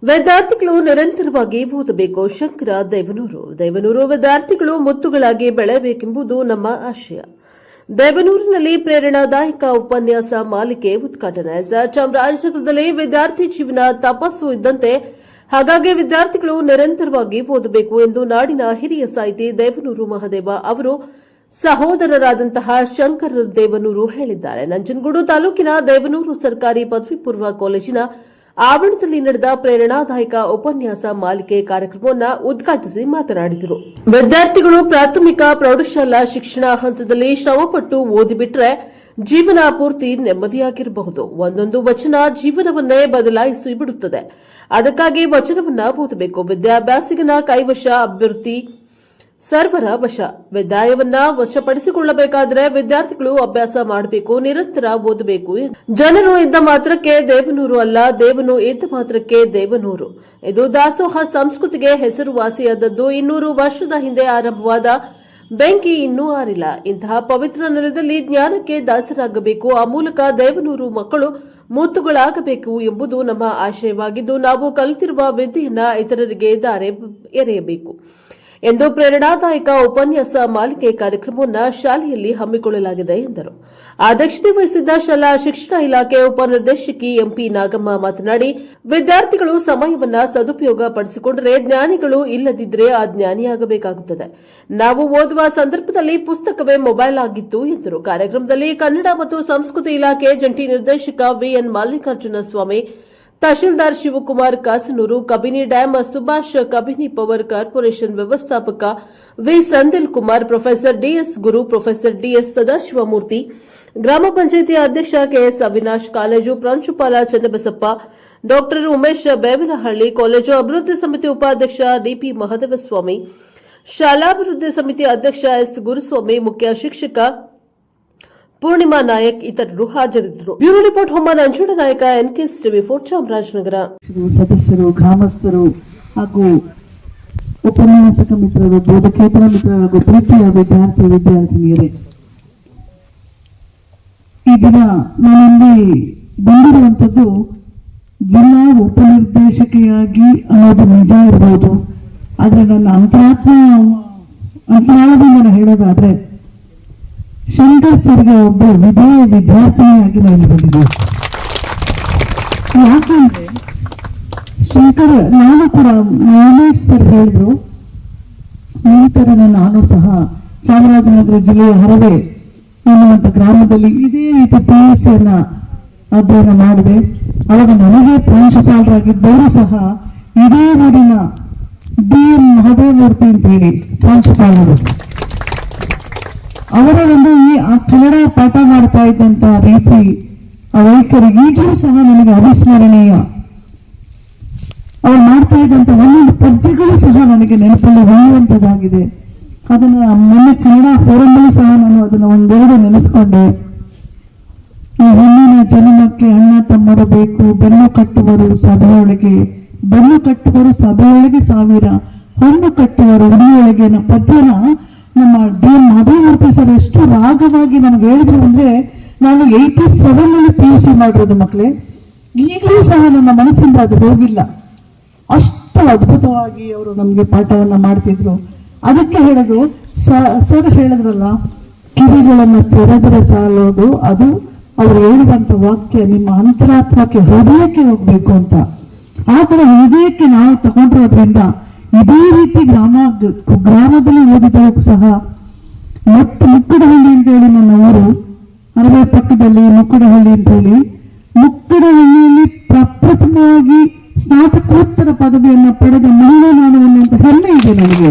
ವಿದ್ಯಾರ್ಥಿಗಳು ನಿರಂತರವಾಗಿ ಓದಬೇಕು. ಶಂಕರ ದೇವನೂರು ವಿದ್ಯಾರ್ಥಿಗಳು ಮುತ್ತುಗಳಾಗಿ ಬೆಳೆಯಬೇಕೆಂಬುದು ನಮ್ಮ ಆಶಯ. ದೇವನೂರಿನಲ್ಲಿ ಪ್ರೇರಣಾದಾಯಕ ಉಪನ್ಯಾಸ ಮಾಲಿಕೆ ಉದ್ಘಾಟನೆ. ಚಾಮರಾಜನಗರದಲ್ಲಿ ವಿದ್ಯಾರ್ಥಿ ಜೀವನ ತಪಸ್ಸು ಇದ್ದಂತೆ, ಹಾಗಾಗಿ ವಿದ್ಯಾರ್ಥಿಗಳು ನಿರಂತರವಾಗಿ ಓದಬೇಕು ಎಂದು ನಾಡಿನ ಹಿರಿಯ ಸಾಹಿತಿ ದೇವನೂರು ಮಹದೇವ ಅವರು ಸಹೋದರರಾದಂತಹ ಶಂಕರ ದೇವನೂರು ಹೇಳಿದ್ದಾರೆ. ನಂಜನಗೂಡು ತಾಲೂಕಿನ ದೇವನೂರು ಸರ್ಕಾರಿ ಪದವಿ ಪೂರ್ವ ಕಾಲೇಜಿನ ಆವರಣದಲ್ಲಿ ನಡೆದ ಪ್ರೇರಣಾದಾಯಕ ಉಪನ್ಯಾಸ ಮಾಲಿಕೆ ಕಾರ್ಯಕ್ರಮವನ್ನು ಉದ್ಘಾಟಿಸಿ ಮಾತನಾಡಿದರು. ವಿದ್ಯಾರ್ಥಿಗಳು ಪ್ರಾಥಮಿಕ ಪ್ರೌಢಶಾಲಾ ಶಿಕ್ಷಣ ಹಂತದಲ್ಲಿ ಶ್ರಮಪಟ್ಟು ಓದಿಬಿಟ್ರೆ ಜೀವನ ಪೂರ್ತಿ ನೆಮ್ಮದಿಯಾಗಿರಬಹುದು. ಒಂದೊಂದು ವಚನ ಜೀವನವನ್ನೇ ಬದಲಾಯಿಸಿ ಬಿಡುತ್ತದೆ. ಅದಕ್ಕಾಗಿ ವಚನವನ್ನ ಓದಬೇಕು. ವಿದ್ಯಾಭ್ಯಾಸಿಗನ ಕೈವಶ ಅಭಿವೃದ್ಧಿ ಸರ್ವರ ವಶ. ವಿದ್ಯಾಯವನ್ನ ವಶಪಡಿಸಿಕೊಳ್ಳಬೇಕಾದರೆ ವಿದ್ಯಾರ್ಥಿಗಳು ಅಭ್ಯಾಸ ಮಾಡಬೇಕು, ನಿರಂತರ ಓದಬೇಕು. ಜನರು ಇದ್ದ ಮಾತ್ರಕ್ಕೆ ದೇವನೂರು ಅಲ್ಲ, ದೇವನು ಇದ್ದ ಮಾತ್ರಕ್ಕೆ ದೇವನೂರು. ಇದು ದಾಸೋಹ ಸಂಸ್ಕೃತಿಗೆ ಹೆಸರುವಾಸಿಯಾದದ್ದು. 200 ವರ್ಷದ ಹಿಂದೆ ಆರಂಭವಾದ ಬೆಂಕಿ ಇನ್ನೂ ಆರಿಲ್ಲ. ಇಂತಹ ಪವಿತ್ರ ನೆಲದಲ್ಲಿ ಜ್ಞಾನಕ್ಕೆ ದಾಸರಾಗಬೇಕು. ಆ ಮೂಲಕ ದೇವನೂರು ಮಕ್ಕಳು ಮುತ್ತುಗಳಾಗಬೇಕು ಎಂಬುದು ನಮ್ಮ ಆಶಯವಾಗಿದ್ದು, ನಾವು ಕಲಿತಿರುವ ವಿದ್ಯೆಯನ್ನ ಇತರರಿಗೆ ದಾರೆ ಎರೆಯಬೇಕು ಎಂದು ಪ್ರೇರಣಾದಾಯಕ ಉಪನ್ಯಾಸ ಮಾಲಿಕೆ ಕಾರ್ಯಕ್ರಮವನ್ನು ಶಾಲೆಯಲ್ಲಿ ಹಮ್ಮಿಕೊಳ್ಳಲಾಗಿದೆ ಎಂದರು. ಅಧ್ಯಕ್ಷತೆ ವಹಿಸಿದ್ದ ಶಾಲಾ ಶಿಕ್ಷಣ ಇಲಾಖೆ ಉಪನಿರ್ದೇಶಕಿ ಎಂಪಿ ನಾಗಮ್ಮ ಮಾತನಾಡಿ, ವಿದ್ಯಾರ್ಥಿಗಳು ಸಮಯವನ್ನ ಸದುಪಯೋಗ ಪಡಿಸಿಕೊಂಡರೆ ಜ್ಞಾನಿಗಳು, ಇಲ್ಲದಿದ್ದರೆ ಅಜ್ಞಾನಿಯಾಗಬೇಕಾಗುತ್ತದೆ. ನಾವು ಓದುವ ಸಂದರ್ಭದಲ್ಲಿ ಪುಸ್ತಕವೇ ಮೊಬೈಲ್ ಆಗಿತ್ತು ಎಂದರು. ಕಾರ್ಯಕ್ರಮದಲ್ಲಿ ಕನ್ನಡ ಮತ್ತು ಸಂಸ್ಕೃತಿ ಇಲಾಖೆ ಜಂಟಿ ನಿರ್ದೇಶಕ VN Mallikarjuna Swamy, tahsildar Shivakumar Kasanur, Kabini dam Subhash, Kabini power corporation ವ್ಯವಸ್ಥಾಪಕ V Sandil Kumar, professor DS Guru, professor DS Sadashivamurthy, ಗ್ರಾಮ ಪಂಚಾಯಿತಿ ಅಧ್ಯಕ್ಷ ಕೆಎಸ್ ಅವಿನಾಶ್, ಕಾಲೇಜು ಪ್ರಾಂಶುಪಾಲ ಚನ್ನಬಸಪ್ಪ, ಡಾ ಉಮೇಶ್ ಬೇವನಹಳ್ಳಿ, ಕಾಲೇಜು ಅಭಿವೃದ್ಧಿ ಸಮಿತಿ ಉಪಾಧ್ಯಕ್ಷ ಡಿಪಿ ಮಹದೇವಸ್ವಾಮಿ, ಶಾಲಾಭಿವೃದ್ಧಿ ಸಮಿತಿ ಅಧ್ಯಕ್ಷ ಎಸ್ ಗುರುಸ್ವಾಮಿ, ಮುಖ್ಯ ಶಿಕ್ಷಕ ಪೂರ್ಣಿಮಾ ನಾಯಕ್ ಇತರರು ಹಾಜರಿದ್ದರು. ಬ್ಯೂರೋ ರಿಪೋರ್ಟ್ ಹೊಮ್ಮ ನಂಜುಂಡ ನಾಯಕ, ಎನ್ಕೆಎಸ್ ಟಿವಿ 4 ಚಾಮರಾಜನಗರ. ಸದಸ್ಯರು, ಗ್ರಾಮಸ್ಥರು ಹಾಗೂ ಉಪನ್ಯಾಸಕ ಮಿತ್ರರು, ಬೋಧಕೇತರ ಮಿತ್ರರು, ಪ್ರೀತಿಯ ವಿದ್ಯಾರ್ಥಿನಿಯರೇ, ಈ ದಿನ ನಾನಿಲ್ಲಿ ಬಂದಿರುವಂತದ್ದು ಜಿಲ್ಲಾ ಉಪನಿರ್ದೇಶಕಿಯಾಗಿ ಅನ್ನೋದು ನಿಜ ಇರಬಹುದು. ಆದ್ರೆ ನನ್ನ ಅಂತರಾಳದಿಂದ ಹೇಳೋದಾದ್ರೆ ಶಂಕರ್ ಸರ್ಗೆ ಒಬ್ಬ ವಿದ್ಯಾರ್ಥಿನಿಯಾಗಿ ನಾನು ಬಂದಿದ್ದೆ. ಯಾಕಂದ್ರೆ ಶಂಕರ್, ನಾನು ಕೂಡ ಉಮೇಶ್ ಸರ್ ಹೇಳಿದ್ರು, ಈ ತರನೇ ನಾನು ಸಹ ಚಾಮರಾಜನಗರ ಜಿಲ್ಲೆಯ ಹರವೆ ಎನ್ನುವಂತ ಗ್ರಾಮದಲ್ಲಿ ಇದೇ ರೀತಿ PUC ಅಧ್ಯಯನ ಮಾಡಿದೆ. ಅವಾಗ ನನಗೆ ಪ್ರಾಂಶುಪಾಲರಾಗಿದ್ದವರು ಸಹ ಇದೇ ಊರಿನ DN ಮಹದೇವಮೂರ್ತಿ ಅಂತ ಹೇಳಿ ಪ್ರಾಂಶುಪಾಲರು. ಅವರ ಒಂದು ಆ ಕನ್ನಡ ಪಾಠ ಮಾಡ್ತಾ ಇದ್ದಂತ ರೀತಿ, ಆ ವೈಖರಿ ಈಗಲೂ ಸಹ ನನಗೆ ಅವಿಸ್ಮರಣೀಯ. ಅವ್ರು ಮಾಡ್ತಾ ಇದ್ದಂತ ಒಂದೊಂದು ಪದ್ಯಗಳು ಸಹ ನನಗೆ ನೆನಪಲ್ಲಿ ಉಳಿಯುವಂತದ್ದಾಗಿದೆ. ಅದನ್ನ ಮೊನ್ನೆ ಕನ್ನಡ ಫೋರಂ ಸಹ ನಾನು ಅದನ್ನ ಒಂದೆರಡು ನೆನೆಸ್ಕೊಂಡೆ. ಈ ಹೆಣ್ಣಿನ ಜನ್ಮಕ್ಕೆ ಅಣ್ಣ ತಮ್ಮರು ಬೇಕು, ಬೆನ್ನು ಕಟ್ಟುವರು ಸಭೆಯೊಳಗೆ, ಬೆನ್ನು ಕಟ್ಟುವರು ಸಭೆಯೊಳಗೆ 1000, ಹೊನ್ನು ಕಟ್ಟುವರು ಉಡಿಯೊಳಗೆ ಅನ್ನೋ ಪದ್ಯನ ನಮ್ಮ DN ಮಹದೇವಮೂರ್ತಿ ಸರ್ ಎಷ್ಟು ರಾಗವಾಗಿ ನನಗೆ ಹೇಳಿದ್ರು ಅಂದ್ರೆ, ನಾನು 87ನಲ್ಲಿ PUC ಮಾಡಿರೋದು ಮಕ್ಕಳೇ. ಈಗಲೂ ಸಹ ನನ್ನ ಮನಸ್ಸಿಂದ ಅದು ಹೋಗಿಲ್ಲ. ಅಷ್ಟು ಅದ್ಭುತವಾಗಿ ಅವರು ನಮ್ಗೆ ಪಾಠವನ್ನ ಮಾಡ್ತಿದ್ರು. ಅದಕ್ಕೆ ಹೇಳೋದು, ಸರ್ ಹೇಳಿದ್ರಲ್ಲ, ಕಿವಿಗಳನ್ನ ತೆರೆದರೆ ಸಾಲೋದು, ಅದು ಅವ್ರು ಹೇಳುವಂತ ವಾಕ್ಯ ನಿಮ್ಮ ಅಂತರಾತ್ಮಕ್ಕೆ, ಹೃದಯಕ್ಕೆ ಹೋಗ್ಬೇಕು ಅಂತ. ಆ ತರ ಹೃದಯಕ್ಕೆ ನಾವು ತಗೊಂಡಿರೋದ್ರಿಂದ ಇದೇ ರೀತಿ ಗ್ರಾಮದಲ್ಲಿ ಓದಿದವರು ಸಹ ಮುಕ್ಕಡಹಳ್ಳಿ ಅಂತ ಹೇಳಿ, ನನ್ನ ಊರು ಹರವೆ ಪಕ್ಕದಲ್ಲಿ ಮುಕ್ಕಡಹಳ್ಳಿ ಅಂತ ಹೇಳಿ, ಮುಕ್ಕಡಹಳ್ಳಿಯಲ್ಲಿ ಪ್ರಪ್ರಥಮವಾಗಿ ಸ್ನಾತಕೋತ್ತರ ಪದವಿಯನ್ನು ಪಡೆದ ಮಹಿಳೆ ನಾನು ಅನ್ನುವಂತ ಹೆಮ್ಮೆ ಇದೆ ನನಗೆ.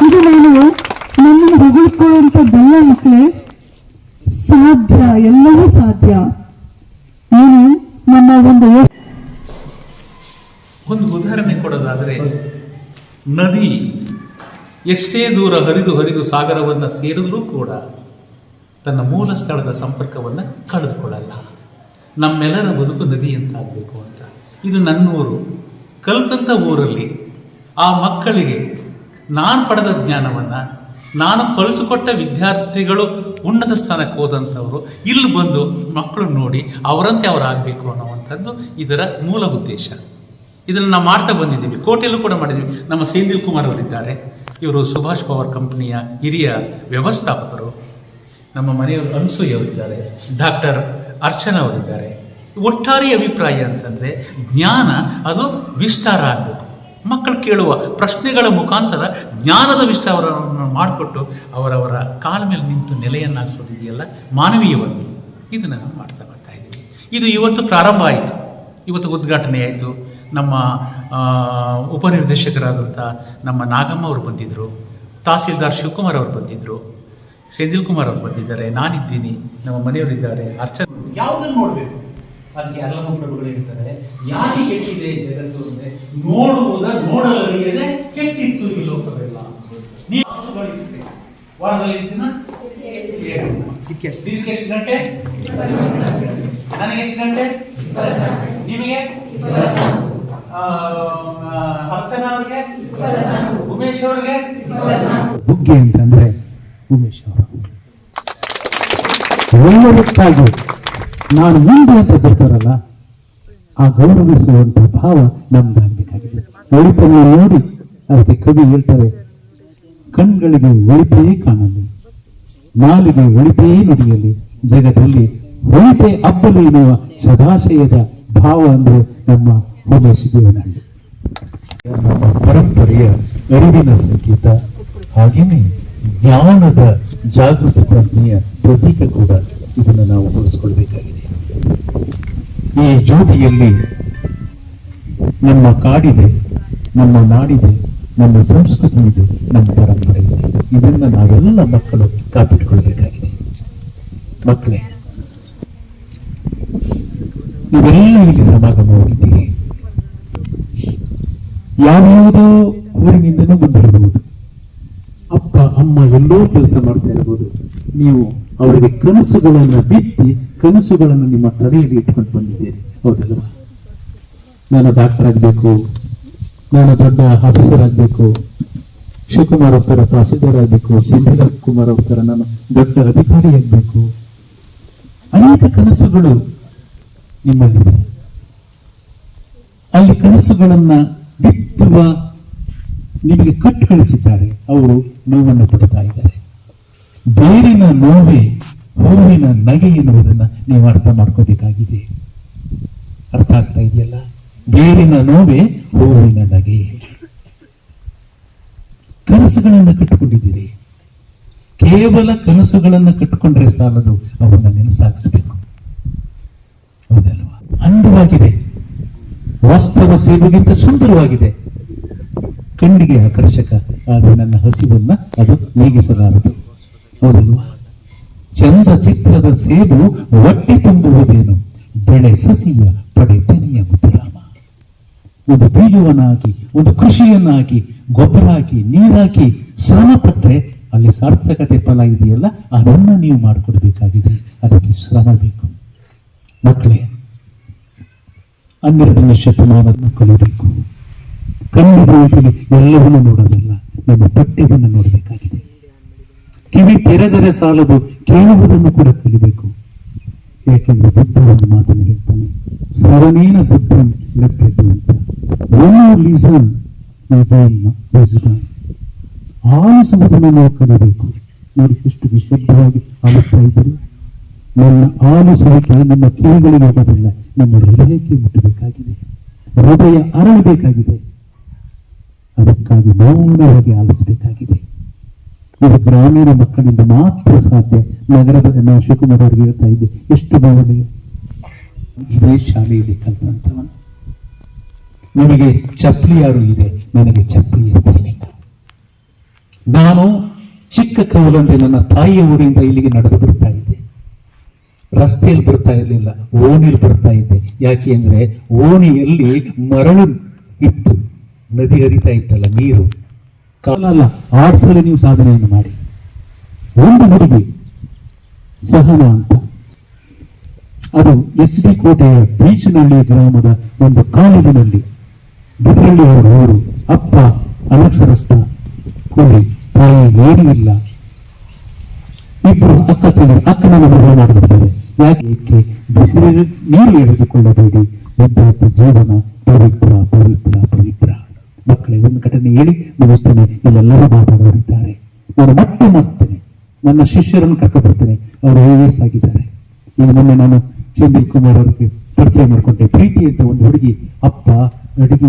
ಇದು ನನ್ನನ್ನು ಹೊಗಳ್ಕೊಳ್ಳುವಂಥದ್ದೆಲ್ಲ ಮಕ್ಕಳೇ, ಸಾಧ್ಯ, ಎಲ್ಲವೂ ಸಾಧ್ಯ. ನಾನು ನನ್ನ ಒಂದು ಉದಾಹರಣೆ ಕೊಡೋದಾದರೆ, ನದಿ ಎಷ್ಟೇ ದೂರ ಹರಿದು ಸಾಗರವನ್ನು ಸೇರಿದ್ರೂ ಕೂಡ ತನ್ನ ಮೂಲ ಸ್ಥಳದ ಸಂಪರ್ಕವನ್ನು ಕಳೆದುಕೊಳ್ಳಲ್ಲ. ನಮ್ಮೆಲ್ಲರ ಬದುಕು ನದಿ ಅಂತಾಗಬೇಕು ಅಂತ. ಇದು ನನ್ನೂರು. ಕಲಿತಂಥ ಊರಲ್ಲಿ ಆ ಮಕ್ಕಳಿಗೆ ನಾನು ಪಡೆದ ಜ್ಞಾನವನ್ನು, ನಾನು ಕಳಿಸಿಕೊಟ್ಟ ವಿದ್ಯಾರ್ಥಿಗಳು ಉನ್ನತ ಸ್ಥಾನಕ್ಕೆ ಹೋದಂಥವರು ಇಲ್ಲಿ ಬಂದು ಮಕ್ಕಳು ನೋಡಿ ಅವರಂತೆ ಅವರಾಗಬೇಕು ಅನ್ನುವಂಥದ್ದು ಇದರ ಮೂಲ ಉದ್ದೇಶ. ಇದನ್ನು ನಾವು ಮಾಡ್ತಾ ಬಂದಿದ್ದೀವಿ. ಕೋಟೆಯಲ್ಲೂ ಕೂಡ ಮಾಡಿದ್ದೀವಿ. ನಮ್ಮ ಸೆಂದಿಲ್ ಕುಮಾರ್ ಅವರಿದ್ದಾರೆ, ಇವರು ಸುಭಾಷ್ ಪವರ್ ಕಂಪನಿಯ ಹಿರಿಯ ವ್ಯವಸ್ಥಾಪಕರು. ನಮ್ಮ ಮನೆಯವರು ಅನ್ಸೂಯ್ ಅವರಿದ್ದಾರೆ, ಡಾಕ್ಟರ್ ಅರ್ಚನಾ ಅವರಿದ್ದಾರೆ. ಒಟ್ಟಾರೆ ಅಭಿಪ್ರಾಯ ಅಂತಂದರೆ ಜ್ಞಾನ ಅದು ವಿಸ್ತಾರ ಆಗಬೇಕು. ಮಕ್ಕಳು ಕೇಳುವ ಪ್ರಶ್ನೆಗಳ ಮುಖಾಂತರ ಜ್ಞಾನದ ವಿಸ್ತಾರವನ್ನು ಮಾಡಿಕೊಟ್ಟು ಅವರವರ ಕಾಲ ಮೇಲೆ ನಿಂತು ನೆಲೆಯನ್ನಾಗಿಸೋದಿದೆಯಲ್ಲ ಮಾನವೀಯವಾಗಿ, ಇದನ್ನು ನಾವು ಮಾಡ್ತಾ ಬರ್ತಾ ಇದ್ದೀವಿ. ಇದು ಇವತ್ತು ಪ್ರಾರಂಭ ಆಯಿತು, ಇವತ್ತು ಉದ್ಘಾಟನೆ ಆಯಿತು. ನಮ್ಮ ಉಪನಿರ್ದೇಶಕರಾದಂಥ ನಮ್ಮ ನಾಗಮ್ಮ ಅವರು ಬಂದಿದ್ದರು, ತಹಸೀಲ್ದಾರ್ ಶಿವಕುಮಾರ್ ಅವರು ಬಂದಿದ್ದರು, ಸೆಂದಿಲ್ ಕುಮಾರ್ ಅವರು ಬಂದಿದ್ದಾರೆ, ನಾನಿದ್ದೀನಿ, ನಮ್ಮ ಮನೆಯವರಿದ್ದಾರೆ, ಅರ್ಚನೆ. ಯಾವುದನ್ನು ನೋಡಬೇಕು ಅದಕ್ಕೆ ಎಲ್ಲಮ್ಮ ಪ್ರಭುಗಳು ಹೇಳ್ತಾರೆ, ಯಾಕೆ ಕೆಟ್ಟಿದೆ ಜಗತ್ತು ಅಂದರೆ ನೋಡಲರಿಯದೆ ಕೆಟ್ಟಿತ್ತು ಈ ಲೋಕವೆಲ್ಲ. ನೀವು ವಾರದಲ್ಲಿ ಎಷ್ಟು ದಿನ? ದಿನಕ್ಕೆ ಎಷ್ಟು ಗಂಟೆ? ನನಗೆ ಎಷ್ಟು ಗಂಟೆ? ನಿಮಗೆ? ಅರ್ಚನಾ ಅವ್ರಿಗೆ, ಉಮೇಶ್ ಅವ್ರಿಗೆ ಬುಗ್ಗೆ ಅಂತಂದ್ರೆ ಉಮೇಶ್ ಅವರು ಒಳ್ಳೆಯಕ್ಕಾಗಿ ನಾನು ಮುಂದೆ ಅಂತ ಬರ್ತಾರಲ್ಲ, ಆ ಗೌರವಿಸುವಂತ ಭಾವ ನಮ್ದಾಗಬೇಕಾಗಿದೆ. ಒಳಿತನ್ನು ನೋಡಿ ಅದಕ್ಕೆ ಕವಿ ಹೇಳ್ತಾರೆ, ಕಣ್ಗಳಿಗೆ ಒಳಿತೇ ಕಾಣಲಿ, ನಾಲಿಗೆ ಒಳಿತೇ ನುಡಿಯಲಿ, ಜಗದಲ್ಲಿ ಒಳಿತೆ ಅಬ್ಬಲಿ ಎನ್ನುವ ಸದಾಶಯದ ಭಾವ ಅಂದ್ರೆ ನಮ್ಮ ಉಮೇಶ್ ದೇವನಹಳ್ಳಿ. ನಮ್ಮ ಪರಂಪರೆಯ ಅರಿವಿನ ಸಂಕೇತ, ಹಾಗೆಯೇ ಜ್ಞಾನದ ಜಾಗೃತಿ ಪ್ರಜ್ಞೆಯ ಪ್ರತೀಕ ಕೂಡ. ಇದನ್ನು ನಾವು ಉಳಿಸ್ಕೊಳ್ಬೇಕಾಗಿದೆ. ಈ ಜ್ಯೋತಿಯಲ್ಲಿ ನಮ್ಮ ಕಾಡಿದೆ, ನಮ್ಮ ನಾಡಿದೆ, ನಮ್ಮ ಸಂಸ್ಕೃತಿ ಇದೆ, ನಮ್ಮ ಪರಂಪರೆ ಇದೆ. ಇದನ್ನ ನಾವೆಲ್ಲ ಮಕ್ಕಳು ಕಾಪಿಟ್ಕೊಳ್ಬೇಕಾಗಿದೆ. ಮಕ್ಕಳೇ, ನೀವೆಲ್ಲ ಇಲ್ಲಿ ಸಮಾಗಮವಾಗಿದ್ದೀರಿ. ಯಾವ್ಯಾವುದೋ ಊರಿನಿಂದನೂ ಬಂದಿರಬಹುದು, ಅಪ್ಪ ಅಮ್ಮ ಎಲ್ಲೋ ಕೆಲಸ ಮಾಡ್ತಾ ಇರಬಹುದು. ನೀವು ಅವರಿಗೆ ಕನಸುಗಳನ್ನು ಬಿತ್ತಿ ಕನಸುಗಳನ್ನು ನಿಮ್ಮ ತಲೆಯಲ್ಲಿ ಇಟ್ಕೊಂಡು ಬಂದಿದ್ದೀರಿ, ಹೌದಲ್ವಾ? ನಾನು ಡಾಕ್ಟರ್ ಆಗಬೇಕು, ನಾನು ದೊಡ್ಡ ಆಫೀಸರ್ ಆಗಬೇಕು, ಶಿವಕುಮಾರ್ ಅವರ ತಹಸೀಲ್ದಾರ್ ಆಗಬೇಕು, ಸೆಂದಿಲ್ ಕುಮಾರ್ ಅವರ ನಾನು ದೊಡ್ಡ ಅಧಿಕಾರಿ ಆಗಬೇಕು. ಅನೇಕ ಕನಸುಗಳು ನಿಮ್ಮಲ್ಲಿದೆ. ಅಲ್ಲಿ ಕನಸುಗಳನ್ನ ಬಿತ್ತುವ ನಿಮಗೆ ಕಟ್ಟು ಕಳಿಸಿದ್ದಾರೆ, ಅವರು ನೋವನ್ನು ಕೊಡ್ತಾ ಇದ್ದಾರೆ. ಬೇರಿನ ನೋವೇ ಹೂವಿನ ನಗೆ ಎನ್ನುವುದನ್ನ ನೀವು ಅರ್ಥ ಮಾಡ್ಕೋಬೇಕಾಗಿದೆ. ಅರ್ಥ ಆಗ್ತಾ ಇದೆಯಲ್ಲ? ಬೇರಿನ ನೋವೇ ಹೂವಿನ ನಗೆ. ಕನಸುಗಳನ್ನ ಕಟ್ಟಿಕೊಂಡಿದ್ದೀರಿ. ಕೇವಲ ಕನಸುಗಳನ್ನ ಕಟ್ಟಿಕೊಂಡ್ರೆ ಸಾಲದು, ಅವನ್ನ ನೆನಸಾಗಿಸಬೇಕು, ಹೌದಲ್ವಾ? ಅಂದವಾಗಿದೆ, ವಾಸ್ತವ ಸೇವೆಗಿಂತ ಸುಂದರವಾಗಿದೆ, ಕಣ್ಣಿಗೆ ಆಕರ್ಷಕ, ಆದರೆ ನನ್ನ ಹಸಿವನ್ನ ಅದು ನೀಗಿಸಲಾರದು, ಹೌದಲ್ವಾ? ಚಂದ ಚಿತ್ರದ ಸೇಬು ಹೊಟ್ಟೆ ತುಂಬುವುದೇನು, ಬೆಳೆ ಸಸಿಯ ಪಡೆತನೆಯ ಮುದ್ರಾಮ. ಒಂದು ಬೀಜವನ್ನಾಗಿ, ಒಂದು ಕೃಷಿಯನ್ನಾಗಿ, ಗೊಬ್ಬರ ಹಾಕಿ, ನೀರಾಕಿ ಶ್ರಮ ಪಟ್ಟರೆ ಅಲ್ಲಿ ಸಾರ್ಥಕತೆ ಫಲ ಇದೆಯಲ್ಲ, ಅದನ್ನ ನೀವು ಮಾಡಿಕೊಡ್ಬೇಕಾಗಿದೆ. ಅದಕ್ಕೆ ಶ್ರಮ ಬೇಕು. ಮಕ್ಕಳೇ, 12ನೇ ಶತಮಾನವನ್ನು ಕಲಿಯಬೇಕು. ಕಣ್ಣಿಗೆ ಎಲ್ಲವನ್ನೂ ನೋಡೋದಿಲ್ಲ, ನಮ್ಮ ಪಠ್ಯವನ್ನು ನೋಡಬೇಕಾಗಿದೆ. ಕಿವಿ ತೆರೆದರೆ ಸಾಲದು, ಕೇಳುವುದನ್ನು ಕೂಡ ಕಲಿಬೇಕು. ಯಾಕೆಂದ್ರೆ ಬುದ್ಧ ಒಂದು ಮಾತನ್ನು ಹೇಳ್ತಾನೆ, ಶ್ರವಣೇನ ಬುದ್ಧಂ ಲಭ್ಯತೆ ಅಂತ. ಆಲಿಸುವುದನ್ನು ನಾವು ಕಲಿಬೇಕು. ನೋಡಿ ಎಷ್ಟು ವಿಶುದ್ಧವಾಗಿ ಆಲಿಸ್ತಾ ಇದ್ದೀರಿ. ನನ್ನ ಆಲಿಸುವಿಕೆ ನಿಮ್ಮ ಕಿವಿಗಳಿಗೆ ಹೋಗೋದಿಲ್ಲ, ನಿಮ್ಮ ಹೃದಯಕ್ಕೆ ಮುಟ್ಟಬೇಕಾಗಿದೆ, ಹೃದಯ ಅರಳಬೇಕಾಗಿದೆ. ಅದಕ್ಕಾಗಿ ಮೌನವಾಗಿ ಆಲಿಸಬೇಕಾಗಿದೆ. ಇದು ಗ್ರಾಮೀಣ ಮಕ್ಕಳಿಂದ ಮಾತ್ರ ಸಾಧ್ಯ. ನಗರದ ನಾವು ಶಿವಕುಮಾರ್ ಅವರಿಗೆ ಹೇಳ್ತಾ ಇದ್ದೆ, ಎಷ್ಟು ಭಾವನೆ. ಇದೇ ಶಾಲೆಯಲ್ಲಿ ಕಲಿತಂಥವನು. ನಿಮಗೆ ಚಪ್ಪಲಿ ಯಾರು ಇದೆ, ನನಗೆ ಚಪ್ಪಲಿ ಇರ್ತಿರ್ಲಿಲ್ಲ. ನಾನು ಚಿಕ್ಕ ಕವಲಂದೆ ನನ್ನ ತಾಯಿಯ ಊರಿಂದ ಇಲ್ಲಿಗೆ ನಡೆದು ಬರ್ತಾ ಇದ್ದೆ. ರಸ್ತೆಯಲ್ಲಿ ಬರ್ತಾ ಇರಲಿಲ್ಲ, ಓಣಿಯಲ್ಲಿ ಬರ್ತಾ ಇದ್ದೆ. ಯಾಕೆ ಅಂದ್ರೆ ಓಣಿಯಲ್ಲಿ ಮರಳು ಇತ್ತು, ನದಿ ಹರಿತಾ ಇತ್ತಲ್ಲ, ನೀರು. ಕಾಲಲ್ಲ, ಆರ್ಟ್ಸಲ್ಲಿ ನೀವು ಸಾಧನೆಯನ್ನು ಮಾಡಿ. ಒಂದು ಹುಡುಗಿ ಸಹನ ಅಂತ, ಅದು SD ಕೋಟೆಯ ಬೀಚನಹಳ್ಳಿ ಗ್ರಾಮದ ಒಂದು ಕಾಲೇಜಿನಲ್ಲಿ, ಬಿದ್ರಳ್ಳಿ ಅವರ ಊರು. ಅಪ್ಪ ಅನಕ್ಷರಸ್ಥ ಕೂಲಿ, ತಾಯಿ ಏನೂ ಇಲ್ಲ. ಇಬ್ಬರು ಅಕ್ಕನನ್ನು ಮದುವೆ ಮಾಡಿಬಿಡ್ತಾರೆ. ಯಾಕೆ? ಬಿಸಿಲಿನ ನೀರು ಎಳೆದುಕೊಳ್ಳಬೇಡಿ, ವಿದ್ಯಾರ್ಥಿ ಜೀವನ ಪವಿತ್ರ ಪವಿತ್ರ. ಹೇಳಿ ಮುಗಿಸ್ತೇನೆ. ಇಲ್ಲೆಲ್ಲರೂ ಮಾತಾಡೋರಿದ್ದಾರೆ. ನಾನು ಮತ್ತೆ ಮಾಡ್ತೇನೆ, ನನ್ನ ಶಿಷ್ಯರನ್ನು ಕರ್ಕೊಬರ್ತೇನೆ. ಅವರು IAS ಆಗಿದ್ದಾರೆ. ಈಗ ಮೊನ್ನೆ ನಾನು ಸೆಂಥಿಲ್ ಕುಮಾರ್ ಅವರಿಗೆ ಪರಿಚಯ ಮಾಡಿಕೊಂಡೆ. ಪ್ರೀತಿ ಅಂತ ಒಂದು ಹುಡುಗಿ, ಅಪ್ಪ ಅಡಿಗೆ